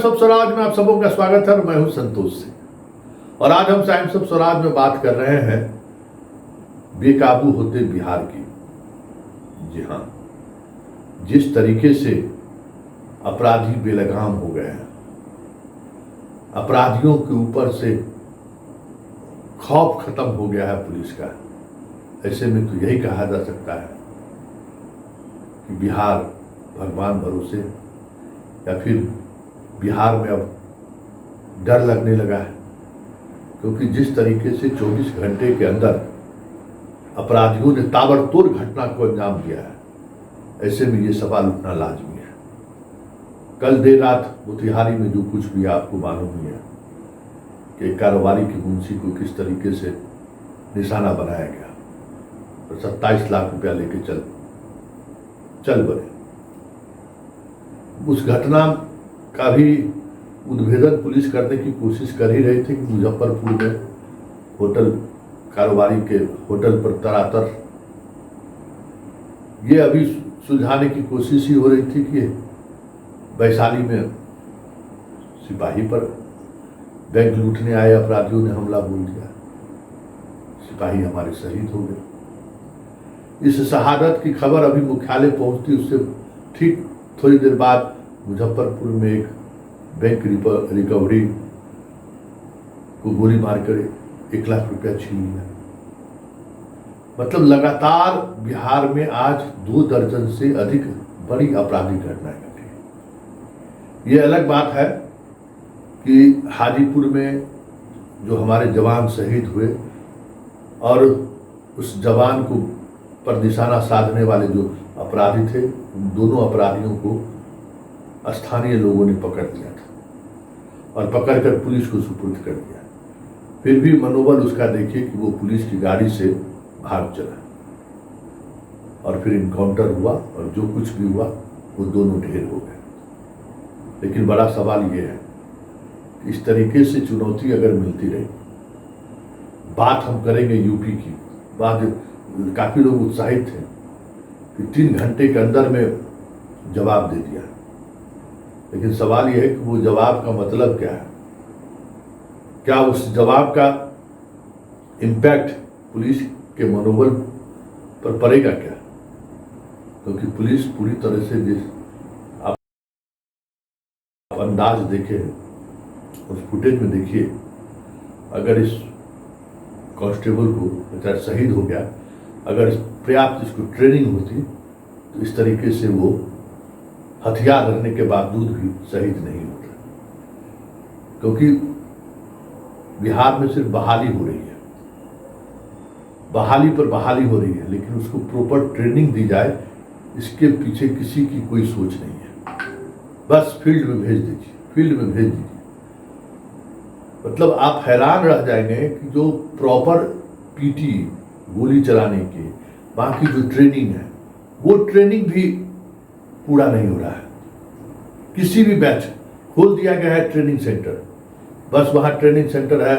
Times of Swaraj में आप सबों का स्वागत है और मैं हूं संतोष सिंह। और आज हम टाइम्स ऑफ स्वराज में बात कर रहे हैं बेकाबू होते बिहार की। जी हां, जिस तरीके से अपराधी बेलगाम हो गए हैं, अपराधियों के ऊपर से खौफ खत्म हो गया है पुलिस का। ऐसे में तो यही कहा जा सकता है कि बिहार भगवान भरोसे, या फिर बिहार में अब डर लगने लगा है, क्योंकि जिस तरीके से 24 घंटे के अंदर अपराधियों ने ताबड़तोड़ घटना को अंजाम दिया है, ऐसे में ये सवाल उठना लाजमी है। कल देर रात मोतिहारी में जो कुछ भी आपको मालूम ही है कि कारोबारी के मुंशी को किस तरीके से निशाना बनाया गया और 27 लाख रुपया लेके चल बने। उस घटना का भी उद्भेदन पुलिस करने की कोशिश कर ही रही थी कि मुजफ्फरपुर में होटल कारोबारी के होटल पर तरातर ये अभी सुलझाने की कोशिश ही हो रही थी कि वैशाली में सिपाही पर बैंक लूटने आए अपराधियों ने हमला बोल दिया, सिपाही हमारे शहीद हो गए। इस शहादत की खबर अभी मुख्यालय पहुंचती, उससे ठीक थोड़ी देर बाद मुजफ्फरपुर में एक बैंक रिकवरी को गोली मारकर 1 लाख रुपया छीन लिया। मतलब लगातार बिहार में आज 2 दर्जन से अधिक बड़ी आपराधिक घटनाएं घटी। ये अलग बात है कि हाजीपुर में जो हमारे जवान शहीद हुए और उस जवान को पर निशाना साधने वाले जो अपराधी थे, उन दोनों अपराधियों को स्थानीय लोगों ने पकड़ लिया था और पकड़कर पुलिस को सुपुर्द कर दिया। फिर भी मनोबल उसका देखिए कि वो पुलिस की गाड़ी से भाग चला और फिर इनकाउंटर हुआ और जो कुछ भी हुआ वो दोनों ढेर हो गए। लेकिन बड़ा सवाल ये है कि इस तरीके से चुनौती अगर मिलती रही, बात हम करेंगे यूपी की, बात काफी लोग उत्साहित थे कि 3 घंटे के अंदर में जवाब दे दिया। लेकिन सवाल यह है कि वो जवाब का मतलब क्या है, क्या उस जवाब का इम्पैक्ट पुलिस के मनोबल पर पड़ेगा क्या? क्योंकि पुलिस पूरी तरह से जिस आप अंदाज देखे उस फुटेज में देखिए, अगर इस कांस्टेबल को बेचारा शहीद हो गया, अगर पर्याप्त इसको ट्रेनिंग होती तो इस तरीके से वो हथियार रखने के बावजूद भी शहीद नहीं होता। क्योंकि बिहार में सिर्फ बहाली हो रही है, बहाली पर बहाली हो रही है, लेकिन उसको प्रॉपर ट्रेनिंग दी जाए, इसके पीछे किसी की कोई सोच नहीं है। बस फील्ड में भेज दीजिए, फील्ड में भेज दीजिए। मतलब आप हैरान रह जाएंगे कि जो प्रॉपर पीटी गोली चलाने की बाकी जो ट्रेनिंग है, वो ट्रेनिंग भी पूरा नहीं हो रहा है। किसी भी बैच खोल दिया गया है ट्रेनिंग सेंटर, बस वहाँ ट्रेनिंग सेंटर है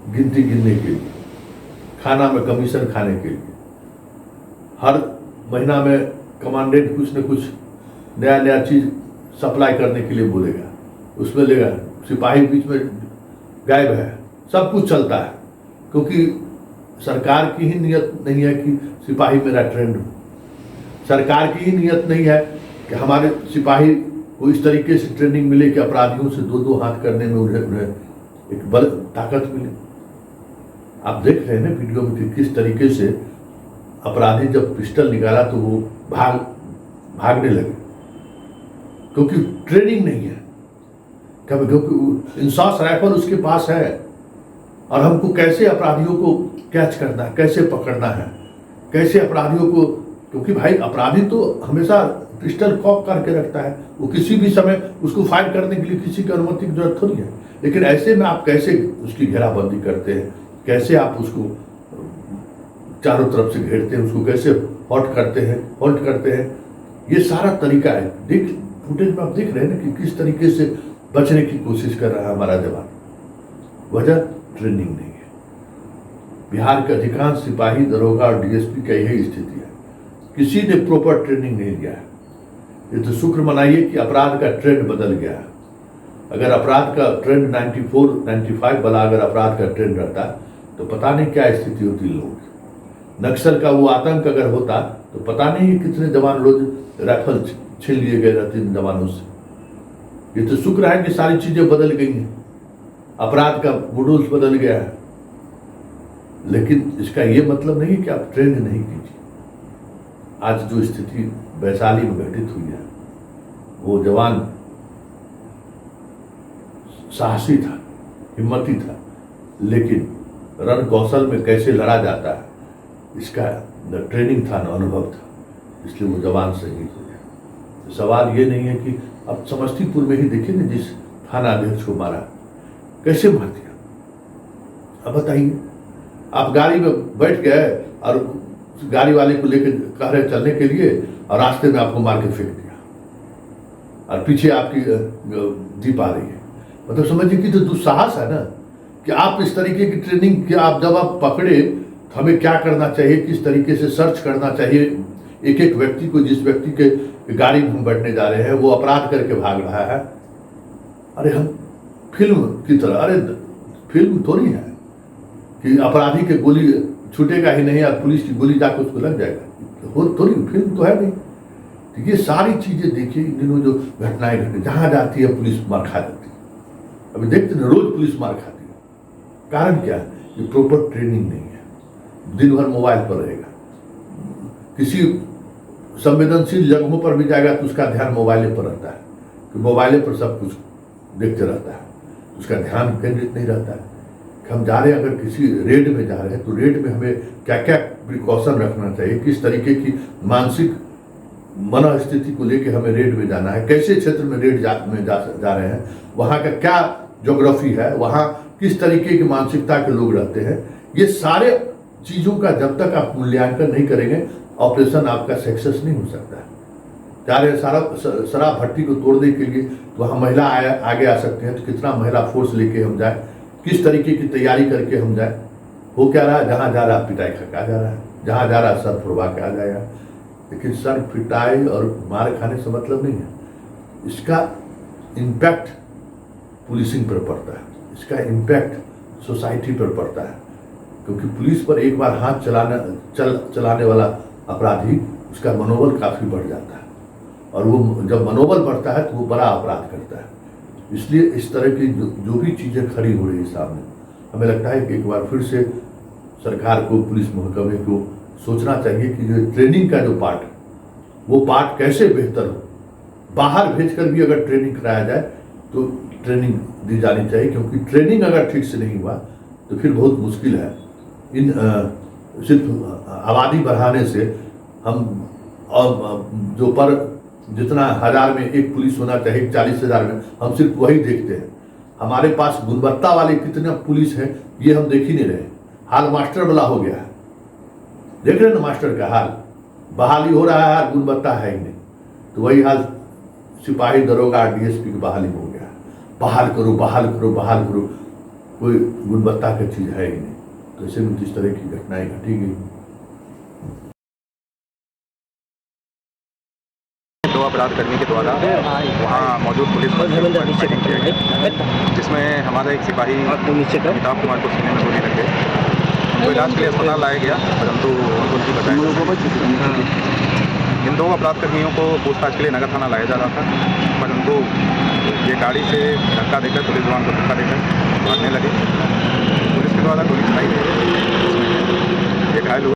गिनती गिनने के लिए, खाना में कमीशन खाने के लिए। हर महीना में कमांडेंट कुछ न कुछ नया नया चीज सप्लाई करने के लिए बोलेगा, उसमें लेगा। सिपाही बीच में गायब है, सब कुछ चलता है, क्योंकि सरकार की ही नियत नहीं है कि सिपाही मेरा ट्रेंड हो। सरकार की ही नियत नहीं है कि हमारे सिपाही को इस तरीके से ट्रेनिंग मिले कि अपराधियों से 2-2 हाथ करने में उन्हें एक बल ताकत मिले। आप देख रहे हैं ना वीडियो में कि किस तरीके से अपराधी जब पिस्टल निकाला तो वो भागने लगे, क्योंकि ट्रेनिंग नहीं है। क्योंकि इंसास राइफल उसके पास है और हमको कैसे अपराधियों को कैच करना है, कैसे पकड़ना है, कैसे अपराधियों को, क्योंकि भाई अपराधी तो हमेशा पिस्टल कॉक करके रखता है, वो किसी भी समय उसको फायर करने के लिए किसी की अनुमति की जरूरत थोड़ी है। लेकिन ऐसे में आप कैसे उसकी घेराबंदी करते हैं, कैसे आप उसको चारों तरफ से घेरते हैं, उसको कैसे होल्ड करते हैं, ये सारा तरीका है। देख फुटेज में आप देख रहे हैं ना कि किस तरीके से बचने की कोशिश कर रहा है हमारा जवान। वजह ट्रेनिंग नहीं है। बिहार के अधिकांश सिपाही, दरोगा और डीएसपी का यही स्थिति है, किसी ने प्रॉपर ट्रेनिंग नहीं लिया है। ये तो शुक्र मनाइए कि अपराध का ट्रेंड बदल गया है। अगर अपराध का ट्रेंड 94, 95 वाला अगर अपराध का ट्रेंड रहता तो पता नहीं क्या स्थिति होती लोगों की। नक्सल का वो आतंक अगर होता तो पता नहीं कितने जवान रोज राइफल छीन लिए गए रहते इन जवानों से। ये तो शुक्र है कि सारी चीजें बदल गई हैं, अपराध का मॉडल्स बदल गया है, लेकिन इसका ये मतलब नहीं कि आप ट्रेंड नहीं कीजिए। आज जो स्थिति वैशाली में घटित हुई है, वो जवान साहसी था, हिम्मती था, लेकिन रण कौशल में कैसे लड़ा जाता है इसका न ट्रेनिंग था न अनुभव था, इसलिए वो जवान शहीद हो गया। तो सवाल ये नहीं है कि अब समस्तीपुर में ही देखिए ना, जिस थाना अध्यक्ष को मारा कैसे मार दिया। अब बताइए, आप गाड़ी में बैठ गए और गाड़ी वाले को लेकर कह रहे चलने के लिए और रास्ते में आपको मार के फेंक दिया और पीछे आपकी जीप आ रही है। मतलब समझिए कि तो दुस्साहस है ना कि आप इस तरीके की ट्रेनिंग कि आप जब आप पकड़े तो हमें क्या करना चाहिए, किस तरीके से सर्च करना चाहिए एक एक व्यक्ति को। जिस व्यक्ति के गाड़ी में हम बैठने जा रहे हैं वो अपराध करके भाग रहा है, अरे हम फिल्म की तरह, अरे फिल्म थोड़ी है कि अपराधी के गोली छूटेगा ही नहीं और पुलिस की गोली जाकर उसको लग जाएगा, वो थोड़ी फिल्म तो है नहीं। तो ये सारी चीजें देखिए, इन दिनों जो घटनाएं घटी, जहां जाती है पुलिस मार खा जाती है। अभी देखते हैं रोज पुलिस मार खाती है, कारण क्या है? ये प्रॉपर ट्रेनिंग नहीं है। दिन भर मोबाइल पर रहेगा, किसी संवेदनशील जगहों पर भी जाएगा तो उसका ध्यान मोबाइल पर रहता है कि मोबाइल पर सब कुछ देखते रहता है, उसका ध्यान केंद्रित नहीं रहता है कि हम जा रहे हैं, अगर किसी रेड में जा रहे हैं तो रेड में हमें क्या क्या प्रिकॉशन रखना चाहिए, किस तरीके की मानसिक मनोस्थिति को लेकर हमें रेड में जाना है, कैसे क्षेत्र में रेड में जा रहे हैं, वहाँ का क्या ज्योग्राफी है, वहाँ किस तरीके की मानसिकता के लोग रहते हैं। ये सारे चीज़ों का जब तक आप मूल्यांकन नहीं करेंगे, ऑपरेशन आपका सक्सेस नहीं हो सकता है। जा रहे हैं शराब भट्टी को तोड़ने के लिए, तो वहाँ महिला आगे आ सकते हैं, तो कितना महिला फोर्स लेके हम जाए, किस तरीके की तैयारी करके हम जाए। हो क्या रहा है, जहाँ जा रहा है पिटाई खा जा रहा है, जहाँ जा रहा है सर फुड़वा के आ जाएगा। लेकिन सर पिटाई और मार खाने से मतलब नहीं है, इसका इम्पैक्ट पुलिसिंग पर पड़ता है, इसका इम्पैक्ट सोसाइटी पर पड़ता है। क्योंकि पुलिस पर एक बार हाथ चलाने वाला अपराधी, उसका मनोबल काफ़ी बढ़ जाता है, और वो जब मनोबल बढ़ता है तो वो बड़ा अपराध करता है। इसलिए इस तरह की जो भी चीज़ें खड़ी हो रही है सामने, हमें लगता है कि एक बार फिर से सरकार को, पुलिस महकमे को सोचना चाहिए कि जो ट्रेनिंग का जो पार्ट है, वो पार्ट कैसे बेहतर हो। बाहर भेजकर भी अगर ट्रेनिंग कराया जाए तो ट्रेनिंग दी जानी चाहिए, क्योंकि ट्रेनिंग अगर ठीक से नहीं हुआ तो फिर बहुत मुश्किल है। इन सिर्फ आबादी बढ़ाने से हम, और जो पर जितना 1000 में एक पुलिस होना चाहिए, 40,000 में हम सिर्फ वही देखते हैं। हमारे पास गुणवत्ता वाले कितने पुलिस हैं ये हम देख ही नहीं रहे। हाल मास्टर वाला हो गया है, देख रहे हैं ना मास्टर का हाल, बहाली हो रहा है, गुणवत्ता है ही नहीं। तो वही हाल सिपाही, दरोगा, डीएसपी की बहाली हो गया, बहाल करो बहाल करो बहाल करो, कोई गुणवत्ता की चीज़ है ही नहीं। तो ऐसे में जिस तरह की घटनाएं घटी गई, दो अपराध कर्मी के द्वारा वहाँ मौजूद पुलिस बल फायरिंग किया गया, जिसमें हमारा एक सिपाही अमिताभ कुमार को सीने में गोली लग गई। उनको इलाज के लिए अस्पताल लाया गया, परंतु उनकी बताया इन दो अपराध कर्मियों को पूछताछ के लिए नगर थाना लाया जा रहा था, परंतु ये गाड़ी से धक्का देकर, पुलिस जवान को धक्का देकर भागने लगे।